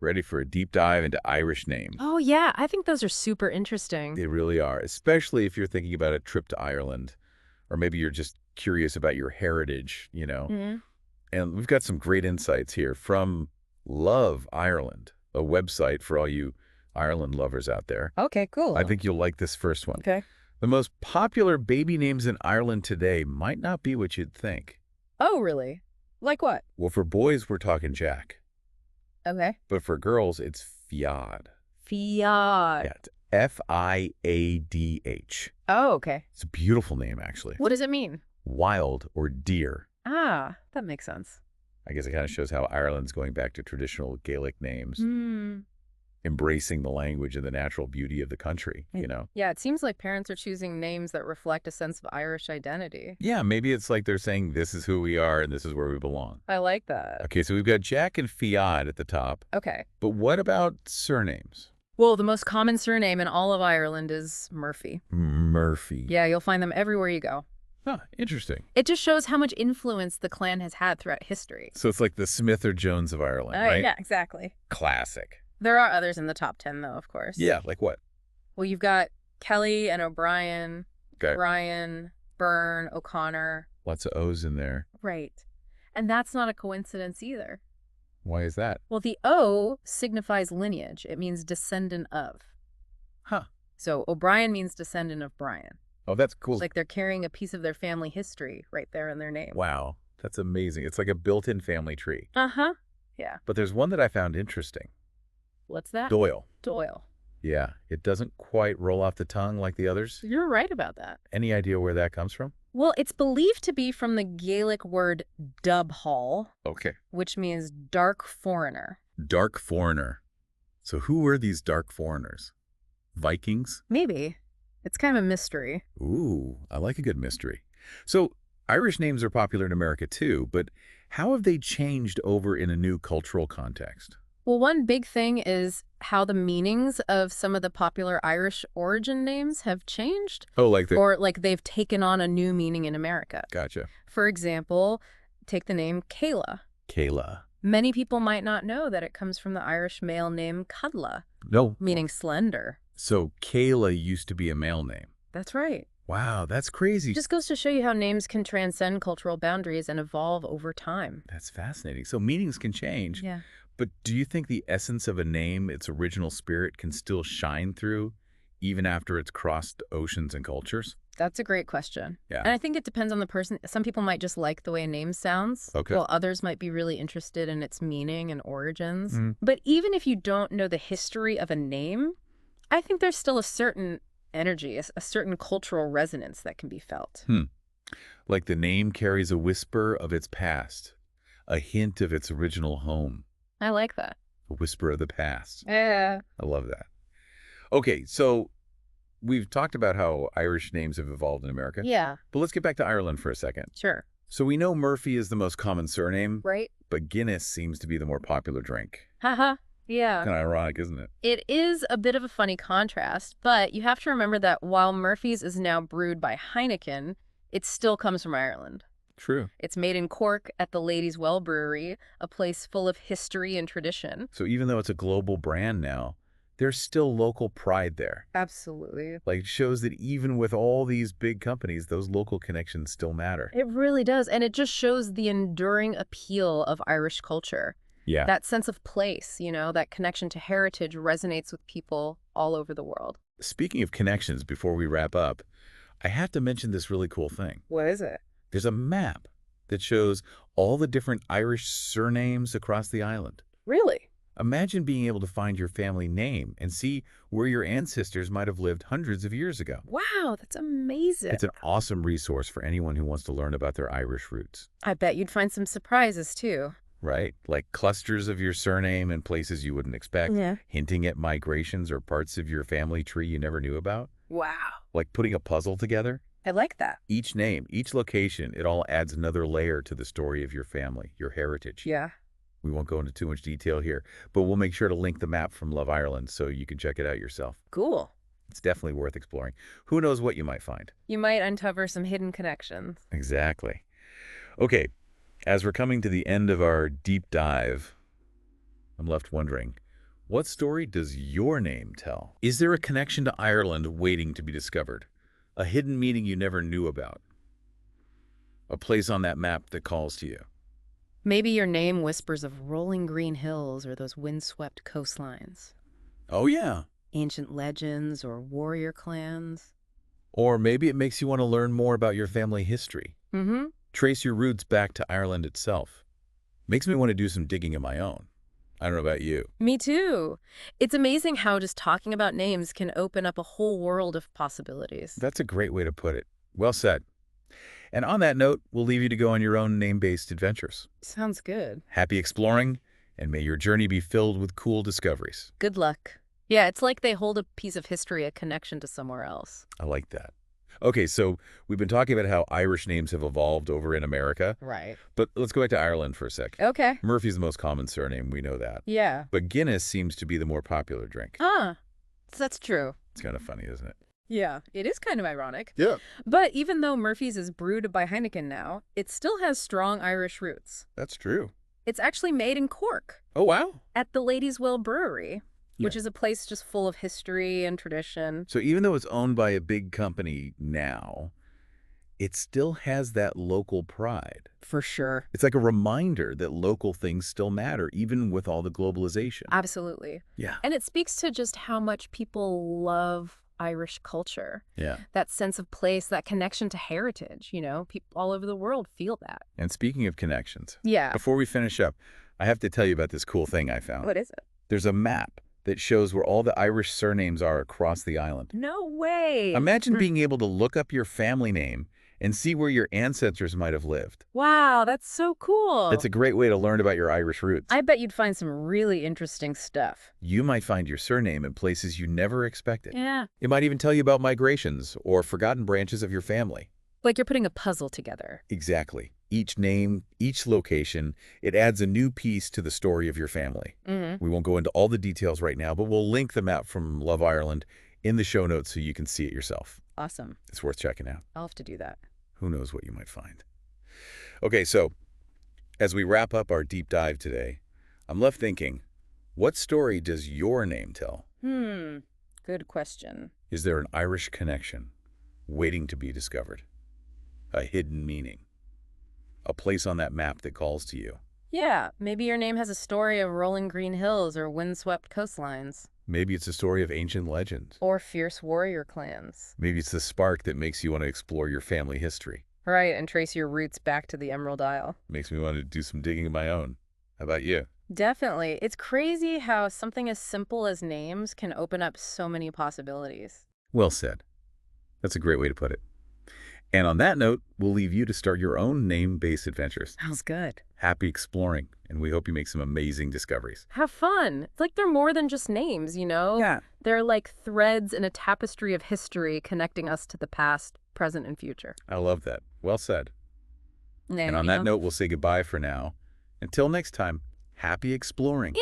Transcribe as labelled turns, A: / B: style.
A: Ready for a deep dive into Irish names?
B: Oh, yeah. I think those are super interesting.
A: They really are, especially if you're thinking about a trip to Ireland, or maybe you're just curious about your heritage.
B: Hmm.
A: And we've got some great insights here from Love Ireland, a website for all you Ireland lovers out there.
B: Okay,
A: I
B: cool.
A: think you'll like this first one.
B: Okay.
A: The most popular baby names in Ireland today might not be what you'd think.
B: Oh, really? Like what?
A: Well, for boys, we're talking Jack.
B: Okay.
A: But for girls, it's Fiad.
B: Fiat.
A: Yeah, it's F-I-A-D-H.
B: Oh, okay.
A: It's a beautiful name, actually.
B: What does it mean?
A: Wild or deer.
B: Ah, that makes sense.
A: I guess it kind of shows how Ireland's going back to traditional Gaelic names,
B: Hmm.
A: embracing the language and the natural beauty of the country.
B: Yeah, it seems like parents are choosing names that reflect a sense of Irish identity.
A: Yeah, maybe it's like they're saying this is who we are and this is where we belong.
B: I like that.
A: Okay, so we've got Jack and Fiad at the top,
B: Okay.
A: but what about surnames?
B: Well, the most common surname in all of Ireland is Murphy.
A: Murphy.
B: Yeah, you'll find them everywhere you go.
A: Huh, interesting.
B: It just shows how much influence the clan has had throughout history.
A: So it's like the Smith or Jones of Ireland, right?
B: Yeah, exactly.
A: Classic.
B: There are others in the top 10, though, of course.
A: Yeah, like what?
B: Well, you've got Kelly and O'Brien,
A: Okay.
B: Brian, Byrne, O'Connor.
A: Lots of O's in there.
B: Right. And that's not a coincidence either.
A: Why is that?
B: Well, the O signifies lineage. It means descendant of.
A: Huh.
B: So O'Brien means descendant of Brian.
A: Oh, that's cool.
B: Like they're carrying a piece of their family history right there in their name.
A: Wow, that's amazing. It's like a built-in family tree.
B: Uh-huh. Yeah.
A: But there's one that I found interesting.
B: What's that?
A: Doyle.
B: Doyle.
A: Yeah, it doesn't quite roll off the tongue like the others.
B: You're right about that.
A: Any idea where that comes from?
B: Well, it's believed to be from the Gaelic word dubhall,
A: Okay.
B: which means dark foreigner.
A: Dark foreigner. So who were these dark foreigners? Vikings?
B: Maybe. It's kind of a mystery.
A: Ooh, I like a good mystery. So Irish names are popular in America too, but how have they changed over in a new cultural context?
B: Well, one big thing is how the meanings of some of the popular Irish origin names have changed,
A: Oh, like the...
B: or like they've taken on a new meaning in America.
A: Gotcha.
B: For example, take the name Kayla.
A: Kayla.
B: Many people might not know that it comes from the Irish male name Cudla,
A: No.
B: meaning slender.
A: So Kayla used to be a male name.
B: That's right.
A: Wow, that's crazy.
B: It just goes to show you how names can transcend cultural boundaries and evolve over time.
A: That's fascinating. So meanings can change.
B: Yeah.
A: But do you think the essence of a name, its original spirit, can still shine through even after it's crossed oceans and cultures?
B: That's a great question.
A: Yeah.
B: And I think it depends on the person. Some people might just like the way a name sounds,
A: Okay.
B: while others might be really interested in its meaning and origins.
A: Mm.
B: But even if you don't know the history of a name, I think there's still a certain energy, a certain cultural resonance that can be felt.
A: Like the name carries a whisper of its past, a hint of its original home,
B: I like that.
A: a whisper of the past.
B: Yeah.
A: I love that. Okay, so we've talked about how Irish names have evolved in America,
B: Yeah,
A: but let's get back to Ireland for a second.
B: sure.
A: So we know Murphy is the most common surname,
B: Right?
A: but Guinness seems to be the more popular drink.
B: Haha. Yeah.
A: Kind of ironic, isn't it?
B: It is a bit of a funny contrast, but you have to remember that while Murphy's is now brewed by Heineken, it still comes from Ireland.
A: True.
B: It's made in Cork at the Ladies' Well Brewery, a place full of history and tradition.
A: So even though it's a global brand now, there's still local pride there.
B: Absolutely.
A: Like, it shows that even with all these big companies, those local connections still matter.
B: It really does, and it just shows the enduring appeal of Irish culture.
A: Yeah.
B: That sense of place, that connection to heritage resonates with people all over the world.
A: Speaking of connections, before we wrap up, I have to mention this really cool thing.
B: What is it?
A: There's a map that shows all the different Irish surnames across the island.
B: Really?
A: Imagine being able to find your family name and see where your ancestors might have lived hundreds of years ago.
B: Wow, that's amazing.
A: It's an awesome resource for anyone who wants to learn about their Irish roots.
B: I bet you'd find some surprises, too.
A: Right? Like clusters of your surname in places you wouldn't expect,
B: Yeah.
A: hinting at migrations or parts of your family tree you never knew about.
B: Wow.
A: Like putting a puzzle together.
B: I like that.
A: Each name, each location, it all adds another layer to the story of your family, your heritage.
B: Yeah.
A: We won't go into too much detail here, but we'll make sure to link the map from Love Ireland so you can check it out yourself.
B: Cool.
A: It's definitely worth exploring. Who knows what you might find?
B: You might uncover some hidden connections.
A: Exactly. Okay, as we're coming to the end of our deep dive, I'm left wondering, What story does your name tell? Is there a connection to Ireland waiting to be discovered? A hidden meaning you never knew about? A place on that map that calls to you?
B: Maybe your name whispers of rolling green hills or those windswept coastlines,
A: Oh, yeah.
B: ancient legends or warrior clans.
A: Or maybe it makes you want to learn more about your family history.
B: Mm-hmm.
A: Trace your roots back to Ireland itself. Makes me want to do some digging of my own. I don't know about you.
B: Me too. It's amazing how just talking about names can open up a whole world of possibilities.
A: That's a great way to put it. Well said. And on that note, we'll leave you to go on your own name-based adventures.
B: Sounds good.
A: Happy exploring, and may your journey be filled with cool discoveries.
B: Good luck. Yeah, it's like they hold a piece of history, a connection to somewhere else.
A: I like that. Okay, so we've been talking about how Irish names have evolved over in America,
B: Right.
A: but let's go back to Ireland for a sec.
B: Okay.
A: Murphy's the most common surname, we know that.
B: Yeah.
A: But Guinness seems to be the more popular drink.
B: Huh. That's true.
A: It's kind of funny, isn't it?
B: Yeah, it is kind of ironic.
A: Yeah.
B: But even though Murphy's is brewed by Heineken now, it still has strong Irish roots.
A: That's true.
B: It's actually made in Cork
A: Oh, wow.
B: at the Ladies' Will Brewery, which
A: Yeah.
B: is a place just full of history and tradition.
A: So even though it's owned by a big company now, it still has that local pride.
B: For sure.
A: It's like a reminder that local things still matter, even with all the globalization.
B: Absolutely.
A: Yeah.
B: And it speaks to just how much people love Irish culture.
A: Yeah.
B: That sense of place, that connection to heritage, people all over the world feel that.
A: And speaking of connections,
B: Yeah.
A: before we finish up, I have to tell you about this cool thing I found.
B: What is it?
A: There's a map that shows where all the Irish surnames are across the island.
B: No way.
A: Imagine being able to look up your family name and see where your ancestors might have lived.
B: Wow, that's so cool.
A: It's a great way to learn about your Irish roots.
B: I bet you'd find some really interesting stuff.
A: You might find your surname in places you never expected.
B: Yeah.
A: It might even tell you about migrations or forgotten branches of your family.
B: Like you're putting a puzzle together.
A: Exactly. Each name, each location, it adds a new piece to the story of your family.
B: Mm-hmm.
A: We won't go into all the details right now, but we'll link the map from Love Ireland in the show notes so you can see it yourself.
B: Awesome.
A: It's worth checking out.
B: I'll have to do that.
A: Who knows what you might find. Okay, so as we wrap up our deep dive today, I'm left thinking, what story does your name tell?
B: Good question.
A: Is there an Irish connection waiting to be discovered? A hidden meaning? A place on that map that calls to you?
B: Yeah, maybe your name has a story of rolling green hills or windswept coastlines.
A: Maybe it's a story of ancient legends.
B: Or fierce warrior clans.
A: Maybe it's the spark that makes you want to explore your family history.
B: Right, and trace your roots back to the Emerald Isle.
A: Makes me want to do some digging of my own. How about you?
B: Definitely. It's crazy how something as simple as names can open up so many possibilities.
A: Well said. That's a great way to put it. And on that note, we'll leave you to start your own name-based adventures.
B: Sounds good.
A: Happy exploring, and we hope you make some amazing discoveries.
B: Have fun. It's like they're more than just names,
A: Yeah.
B: They're like threads in a tapestry of history connecting us to the past, present, and future.
A: I love that. Well said.
B: There
A: And on
B: we
A: that
B: go.
A: note, we'll say goodbye for now. Until next time, happy exploring.